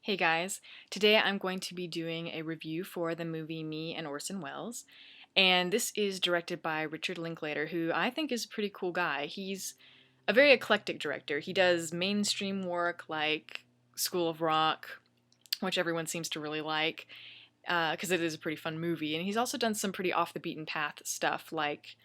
Hey guys, today I'm going to be doing a review for the movie Me and Orson Welles, and this is directed by Richard Linklater, who I think is a pretty cool guy. He's a very eclectic director. He does mainstream work like School of Rock, which everyone seems to really like, because it is a pretty fun movie, and he's also done some pretty off the beaten path stuff like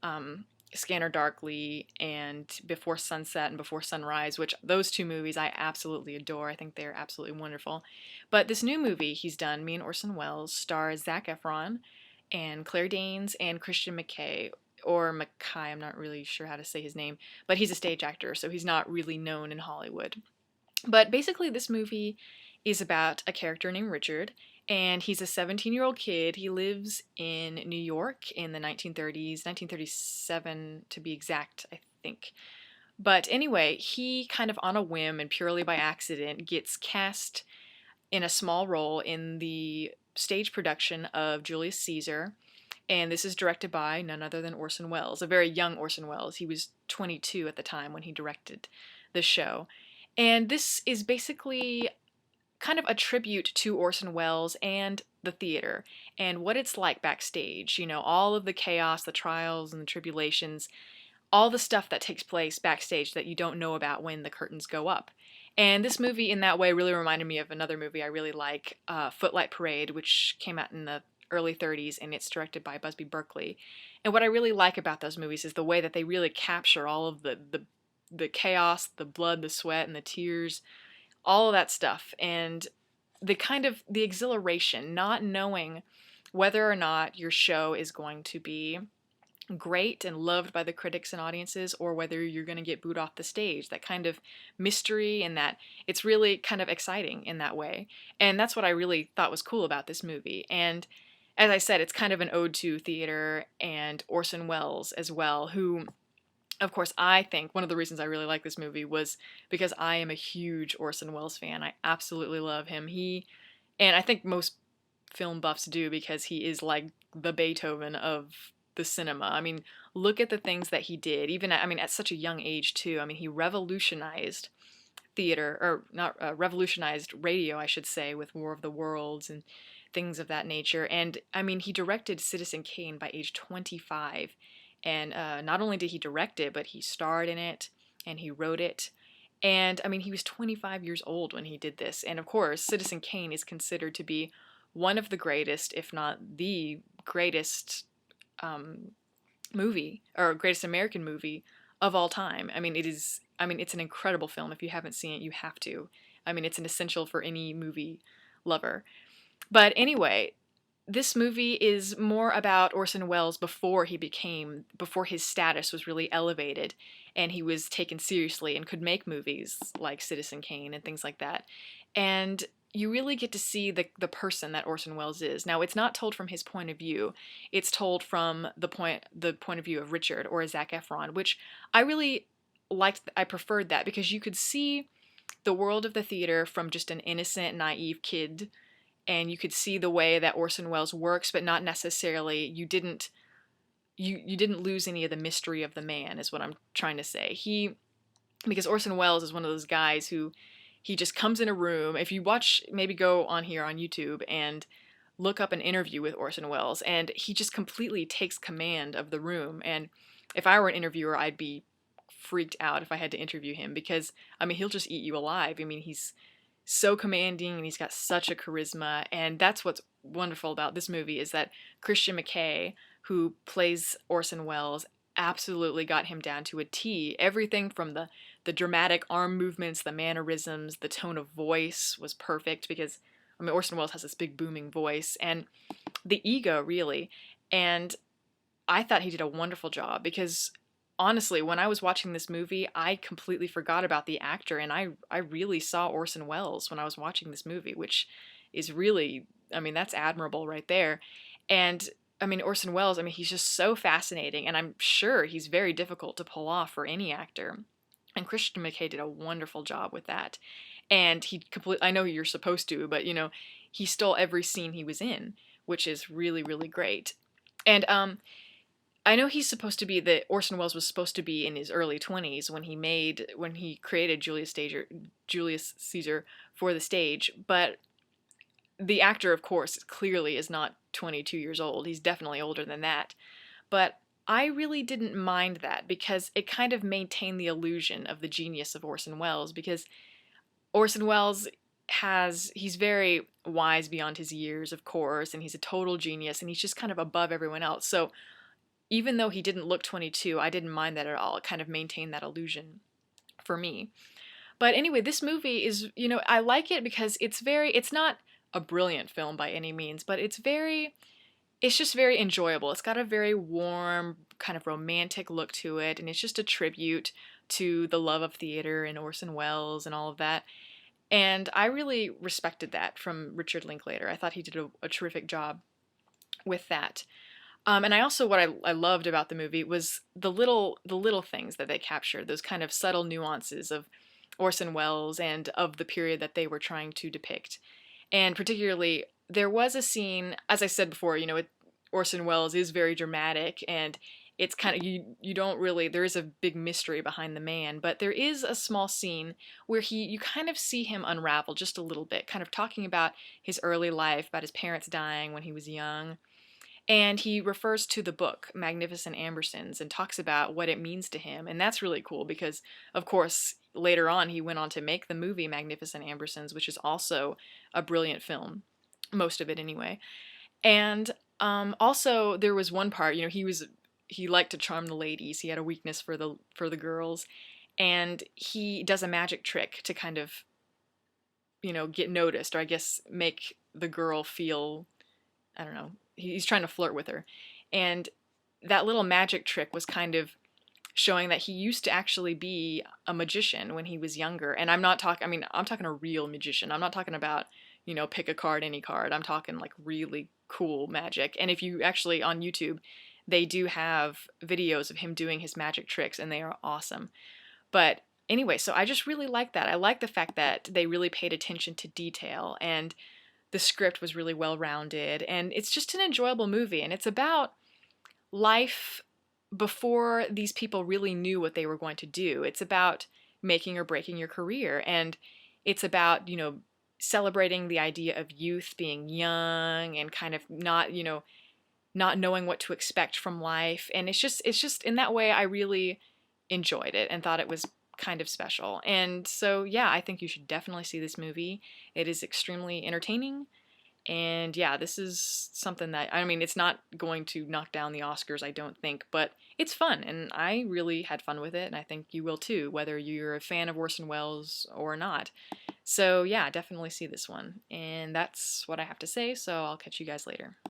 um, Scanner Darkly and Before Sunset and Before Sunrise, which those two movies I absolutely adore. I think they're absolutely wonderful. But this new movie he's done, Me and Orson Welles, stars Zac Efron and Claire Danes and Christian Mckay, or Mckay, I'm not really sure how to say his name, but he's a stage actor, so he's not really known in Hollywood. But basically, this movie is about a character named Richard, and he's a 17-year-old kid. He lives in New York in the 1930s, 1937 to be exact, I think. But anyway, he kind of on a whim and purely by accident gets cast in a small role in the stage production of Julius Caesar. And this is directed by none other than Orson Welles, a very young Orson Welles. He was 22 at the time when he directed the show. And this is basically kind of a tribute to Orson Welles and the theater and what it's like backstage. You know, all of the chaos, the trials and the tribulations, all the stuff that takes place backstage that you don't know about when the curtains go up. And this movie, in that way, really reminded me of another movie I really like, Footlight Parade, which came out in the early 30s, and it's directed by Busby Berkeley. And what I really like about those movies is the way that they really capture all of the chaos, the blood, the sweat, and the tears, all of that stuff, and the exhilaration, not knowing whether or not your show is going to be great and loved by the critics and audiences, or whether you're going to get booed off the stage. That kind of mystery, and that it's really kind of exciting in that way. And that's what I really thought was cool about this movie. And as I said, it's kind of an ode to theater and Orson Welles as well, who, of course, I think one of the reasons I really like this movie was because I am a huge Orson Welles fan. I absolutely love him. And I think most film buffs do, because he is like the Beethoven of the cinema. I mean, look at the things that he did, even at such a young age too. I mean, he revolutionized theater, or not revolutionized radio, I should say, with War of the Worlds and things of that nature. And I mean, he directed Citizen Kane by age 25. And not only did he direct it, but he starred in it and he wrote it. And I mean, he was 25 years old when he did this. And of course, Citizen Kane is considered to be one of the greatest, if not the greatest movie, or greatest American movie of all time. I mean, it's an incredible film. If you haven't seen it, you have to. I mean, it's an essential for any movie lover. But anyway, this movie is more about Orson Welles before his status was really elevated and he was taken seriously and could make movies like Citizen Kane and things like that. And you really get to see the person that Orson Welles is. Now, it's not told from his point of view. It's told from the point of view of Richard, or Zac Efron, which I really liked. I preferred that, because you could see the world of the theater from just an innocent, naive kid, and you could see the way that Orson Welles works, but not necessarily, you didn't lose any of the mystery of the man, is what I'm trying to say. Because Orson Welles is one of those guys who, he just comes in a room. If you watch, maybe go on here on YouTube and look up an interview with Orson Welles, and he just completely takes command of the room. And if I were an interviewer, I'd be freaked out if I had to interview him, because, I mean, he'll just eat you alive. I mean, he's so commanding and he's got such a charisma. And that's what's wonderful about this movie, is that Christian Mckay, who plays Orson Welles, absolutely got him down to a T. Everything from the dramatic arm movements, the mannerisms, the tone of voice was perfect, because, I mean, Orson Welles has this big booming voice, and the ego, really. And I thought he did a wonderful job, because honestly, when I was watching this movie, I completely forgot about the actor, and I really saw Orson Welles when I was watching this movie, which is really, I mean, that's admirable right there. And I mean, Orson Welles, I mean, he's just so fascinating, and I'm sure he's very difficult to pull off for any actor. And Christian Mckay did a wonderful job with that. And I know you're supposed to, but, you know, he stole every scene he was in, which is really, really great. And I know he's supposed to be that Orson Welles was supposed to be in his early 20s when he created Julius Caesar for the stage, but the actor, of course, clearly is not 22 years old. He's definitely older than that. But I really didn't mind that because it kind of maintained the illusion of the genius of Orson Welles, because Orson Welles he's very wise beyond his years, of course, and he's a total genius, and he's just kind of above everyone else. So even though he didn't look 22, I didn't mind that at all. It kind of maintained that illusion for me. But anyway, this movie is, I like it because it's not a brilliant film by any means, but it's just very enjoyable. It's got a very warm, kind of romantic look to it, and it's just a tribute to the love of theater and Orson Welles and all of that. And I really respected that from Richard Linklater. I thought he did a terrific job with that. And I also I loved about the movie was the little things that they captured, those kind of subtle nuances of Orson Welles and of the period that they were trying to depict. And particularly, there was a scene, as I said before, Orson Welles is very dramatic, and it's kind of you don't really, there is a big mystery behind the man, but there is a small scene where you kind of see him unravel just a little bit, kind of talking about his early life, about his parents dying when he was young. And he refers to the book, Magnificent Ambersons, and talks about what it means to him. And that's really cool because, of course, later on he went on to make the movie Magnificent Ambersons, which is also a brilliant film, most of it anyway. And also there was one part, he liked to charm the ladies. He had a weakness for the girls, and he does a magic trick to kind of, get noticed, or I guess make the girl feel, I don't know, he's trying to flirt with her. And that little magic trick was kind of showing that he used to actually be a magician when he was younger. And I'm talking a real magician. I'm not talking about, pick a card, any card. I'm talking like really cool magic. And if you actually, on YouTube, they do have videos of him doing his magic tricks, and they are awesome. But anyway, so I just really like that. I like the fact that they really paid attention to detail, and the script was really well-rounded, and it's just an enjoyable movie, and it's about life before these people really knew what they were going to do. It's about making or breaking your career, and it's about, celebrating the idea of youth, being young, and kind of not knowing what to expect from life. And it's just in that way I really enjoyed it and thought it was kind of special. And so, yeah, I think you should definitely see this movie. It is extremely entertaining. And yeah, this is something that, it's not going to knock down the Oscars, I don't think, but it's fun, and I really had fun with it, and I think you will too, whether you're a fan of Orson Welles or not. So yeah, definitely see this one. And that's what I have to say, so I'll catch you guys later.